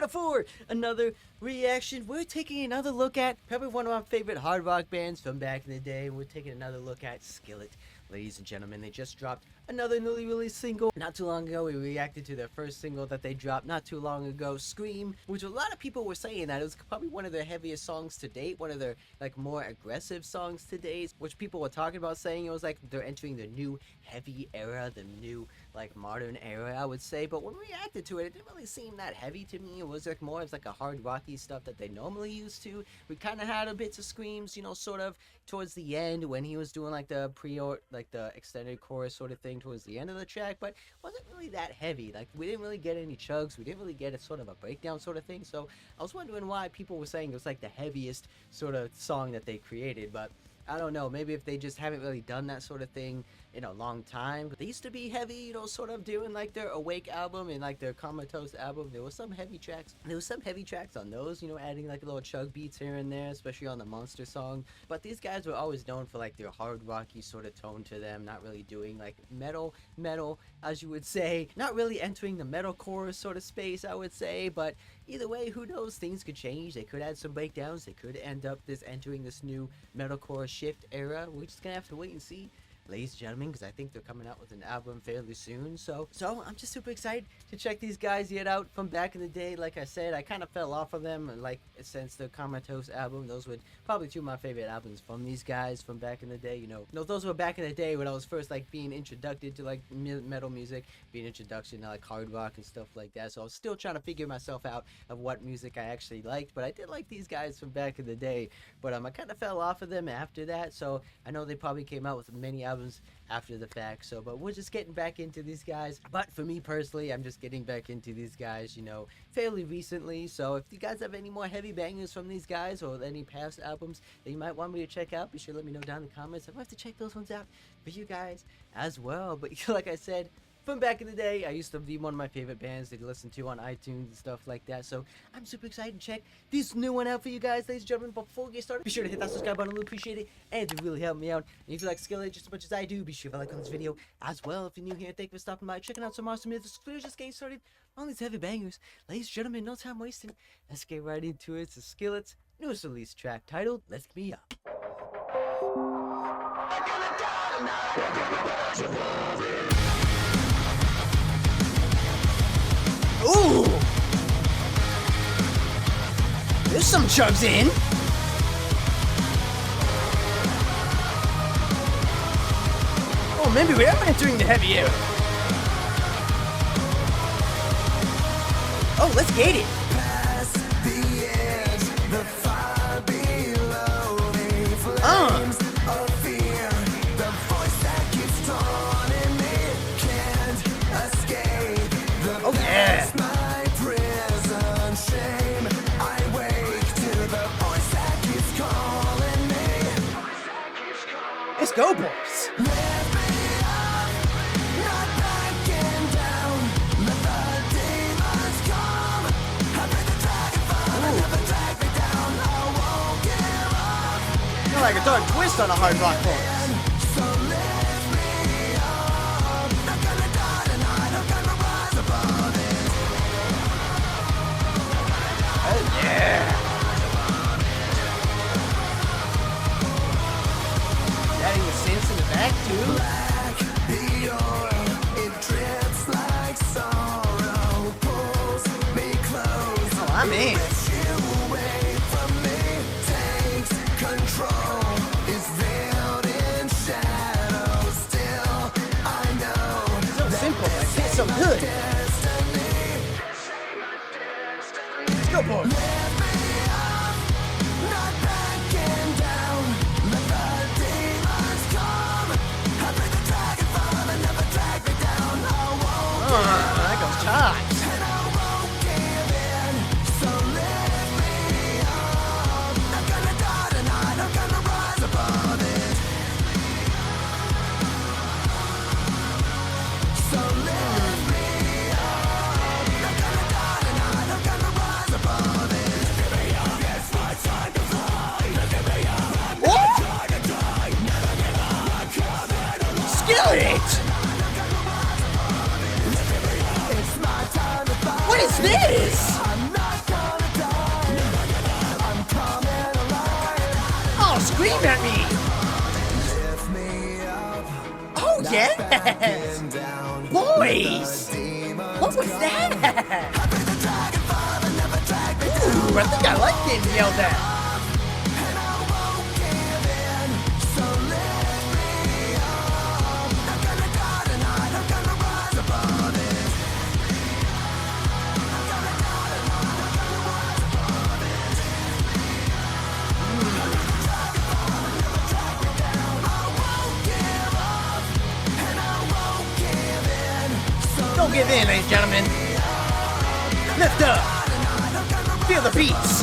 kind of for another reaction. We're taking another look at probably one of my favorite hard rock bands from back in the day. We're taking another look at Skillet. Ladies and gentlemen, they just dropped another newly released single. Not too long ago, we reacted to their first single that they dropped not too long ago, Scream, which a lot of people were saying that it was probably one of their heaviest songs to date, one of their like more aggressive songs to date, which people were talking about, saying it was like they're entering the new heavy era, the new like modern era, I would say. But when we reacted to it, it didn't really seem that heavy to me. It was like more of like a hard rocky stuff that they normally used to. We kind of had a bits of screams, you know, sort of towards the end when he was doing like the the extended chorus sort of thing towards the end of the track, but wasn't really that heavy. Like, we didn't really get any chugs, we didn't really get a sort of a breakdown sort of thing. So I was wondering why people were saying it was like the heaviest sort of song that they created. But I don't know, maybe if they just haven't really done that sort of thing in a long time. But they used to be heavy, you know, sort of doing like their Awake album and like their Comatose album. There was some heavy tracks. There was some heavy tracks on those, you know, adding like a little chug beats here and there, especially on the Monster song. But these guys were always known for like their hard rocky sort of tone to them, not really doing like metal, as you would say, not really entering the metalcore sort of space, I would say. But either way, who knows, things could change. They could add some breakdowns, they could end up entering this new metalcore shift era. We're just gonna have to wait and see, ladies and gentlemen, because I think they're coming out with an album fairly soon. So I'm just super excited to check these guys yet out from back in the day. Like I said, I kind of fell off of them, like, since the Comatose album. Those were probably two of my favorite albums from these guys from back in the day. You know, those were back in the day when I was first like being introduced to like metal music, being introduction to like hard rock and stuff like that. So I was still trying to figure myself out of what music I actually liked, but I did like these guys from back in the day. But I kind of fell off of them after that. So I know they probably came out with many albums after the fact. So, but we're just getting back into these guys. But for me personally, I'm just getting back into these guys, you know, fairly recently. So if you guys have any more heavy bangers from these guys or any past albums that you might want me to check out, be sure to let me know down in the comments. I might have to check those ones out for you guys as well. But like I said, from back in the day, I used to be one of my favorite bands to listen to on iTunes and stuff like that. So I'm super excited to check this new one out for you guys, ladies and gentlemen. But before we get started, be sure to hit that subscribe button. I really appreciate it, and it really helped me out. And if you like Skillet just as much as I do, be sure to like on this video as well. If you're new here, thank you for stopping by, checking out some awesome music. Just getting started on these heavy bangers, ladies and gentlemen. No time wasting. Let's get right into it. It's Skillet's newest release track titled "Lift Me Up." Ooh! There's some chugs in! Oh, maybe we are entering the heavy era. Oh, let's get it! Past the edge, the fire below, the flames of fear, the voice that keeps taunting me can't escape. Oh yeah! My prison shame. I wake to the voice that keeps calling me. Let's go, boys! Lift me up, not backing down. Let the demons come. I bring the dragon from and never drag me down. I won't give up. You're like a dark twist on a hard rock chorus. So lift me up. Not gonna die tonight. I'm gonna rise above it. Oh yeah! Adding the synths in the back too. Black, the oil, it drips like sorrow, pulls me close. Oh, I'm in. Rips you away from me, takes control, is veiled in shadow. Still, I know. So simple, but it's so good. Let's go, boys. scream at me! Oh yes! Boys! What was that? Ooh, I think I like getting yelled at. Don't give in, ladies and gentlemen. Lift up. Feel the beats.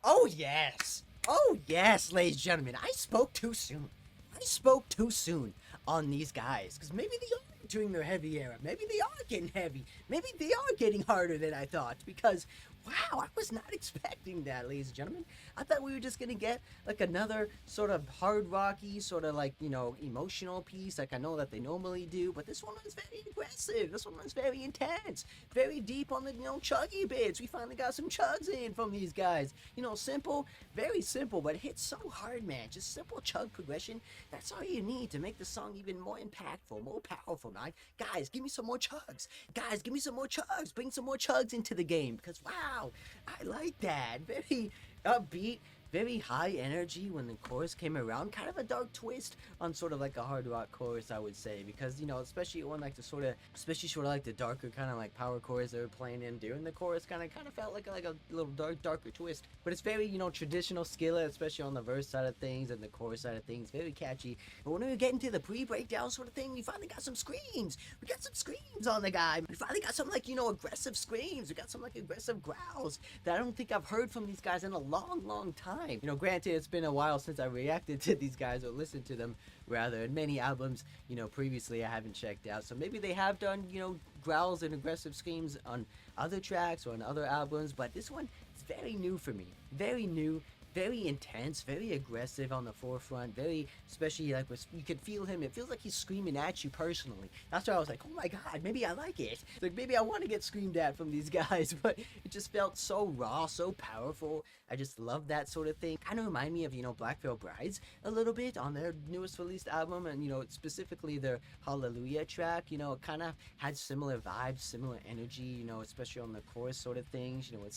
Oh yes. Oh yes, ladies and gentlemen. I spoke too soon. I spoke too soon on these guys. Because maybe they are doing their heavy era. Maybe they are getting heavy. Maybe they are getting harder than I thought. Because wow, I was not expecting that, ladies and gentlemen. I thought we were just gonna get like another sort of hard rocky, sort of like, you know, emotional piece like I know that they normally do, but this one was very aggressive. This one was very intense, very deep on the, you know, chuggy bits. We finally got some chugs in from these guys. You know, simple, very simple, but it hits so hard, man. Just simple chug progression. That's all you need to make the song even more impactful, more powerful, man. Guys, give me some more chugs. Guys, give me some more chugs. Bring some more chugs into the game because wow, I like that. Very upbeat, very high energy when the chorus came around. Kind of a dark twist on sort of like a hard rock chorus, I would say, because, you know, especially when like the sort of, especially sort of like the darker kind of like power chorus they were playing in during the chorus, kind of felt like a little darker twist. But it's very, you know, traditional Skillet, especially on the verse side of things and the chorus side of things, very catchy. But when we get into the pre-breakdown sort of thing, we finally got some screams. We got some screams on the guy. We finally got some like, you know, aggressive screams. We got some like aggressive growls that I don't think I've heard from these guys in a long time. You know, granted, it's been a while since I reacted to these guys or listened to them, rather, and many albums, you know, previously I haven't checked out. So maybe they have done, you know, growls and aggressive screams on other tracks or on other albums, but this one is very new for me. Very new. Very intense, very aggressive on the forefront, very, especially like you can feel him. It feels like he's screaming at you personally. That's why I was like, oh my god, maybe I like it. Like maybe I want to get screamed at from these guys, but it just felt so raw, so powerful. I just love that sort of thing. Kind of remind me of, you know, Black Veil Brides a little bit on their newest released album, and, you know, specifically their Hallelujah track. You know, it kind of had similar vibes, similar energy, you know, especially on the chorus sort of things, you know, with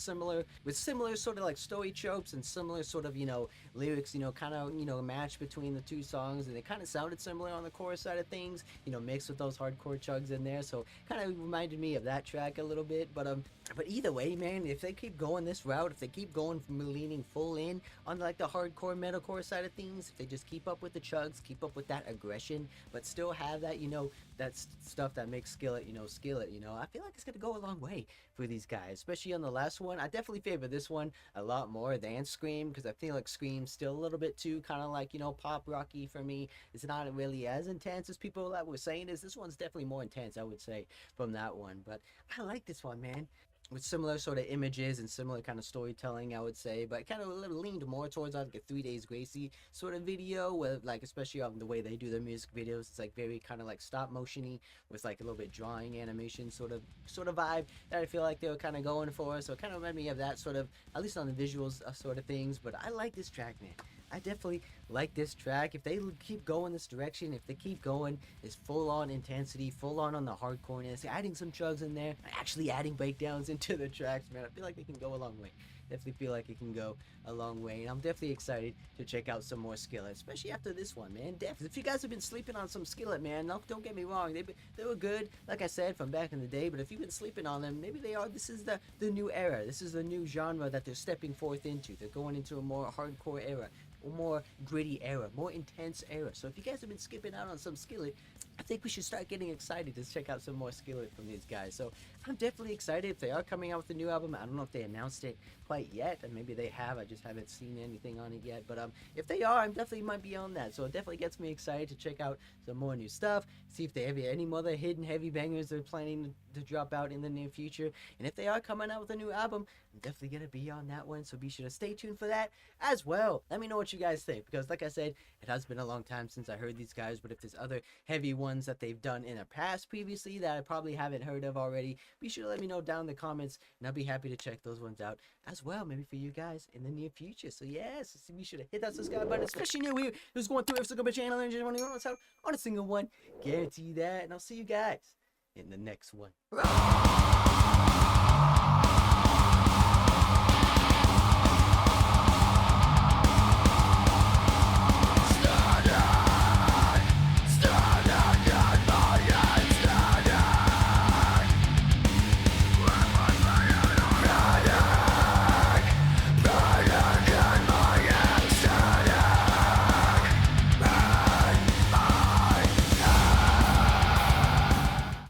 similar sort of like story tropes and similar sort of, you know, lyrics, you know, kind of, you know, match between the two songs, and they kind of sounded similar on the chorus side of things, you know, mixed with those hardcore chugs in there, so kind of reminded me of that track a little bit. But either way, man, if they keep going this route, if they keep going from leaning full in on like the hardcore metalcore side of things, if they just keep up with the chugs, keep up with that aggression, but still have that, you know, that stuff that makes Skillet, you know, Skillet, you know, I feel like it's gonna go a long way for these guys, especially on the last one. I definitely favor this one a lot more than Scream, because I feel like Scream's still a little bit too kind of like, you know, pop rocky for me. It's not really as intense as people that were saying is. This one's definitely more intense, I would say, from that one. But I like this one, man, with similar sort of images and similar kind of storytelling, I would say, but kind of a little leaned more towards like a 3 Days Gracie sort of video, with like, especially on the way they do their music videos, it's like very kind of like stop motiony with like a little bit drawing animation sort of vibe that I feel like they were kind of going for. So it kind of reminded me of that sort of, at least on the visuals sort of things. But I like this track, man. I definitely like this track. If they keep going this direction, if they keep going this full-on intensity, full-on the hardcoreness, adding some chugs in there, actually adding breakdowns into the tracks, man, I feel like they can go a long way. Definitely feel like it can go a long way, and I'm definitely excited to check out some more Skillet, especially after this one, man. Definitely, if you guys have been sleeping on some Skillet, man, don't get me wrong, they were good, like I said, from back in the day. But if you've been sleeping on them, maybe they are. This is the new era. This is the new genre that they're stepping forth into. They're going into a more hardcore era, a more gritty era, more intense era. So if you guys have been skipping out on some Skillet, I think we should start getting excited to check out some more Skillet from these guys. So I'm definitely excited if they are coming out with a new album. I don't know if they announced it quite yet, and maybe they have. I just haven't seen anything on it yet. But if they are, I definitely might be on that. So it definitely gets me excited to check out some more new stuff. See if they have any other hidden heavy bangers they're planning to drop out in the near future. And if they are coming out with a new album, I'm definitely gonna be on that one. So be sure to stay tuned for that as well. Let me know what you guys think, because like I said, it has been a long time since I heard these guys. But if there's other heavy ones ones that they've done in the past previously that I probably haven't heard of already. Be sure to let me know down in the comments, and I'll be happy to check those ones out as well, maybe for you guys in the near future. So yes, be sure to hit that subscribe button, especially new here who's going through every single channel and just want to out on a single one. Guarantee that, and I'll see you guys in the next one.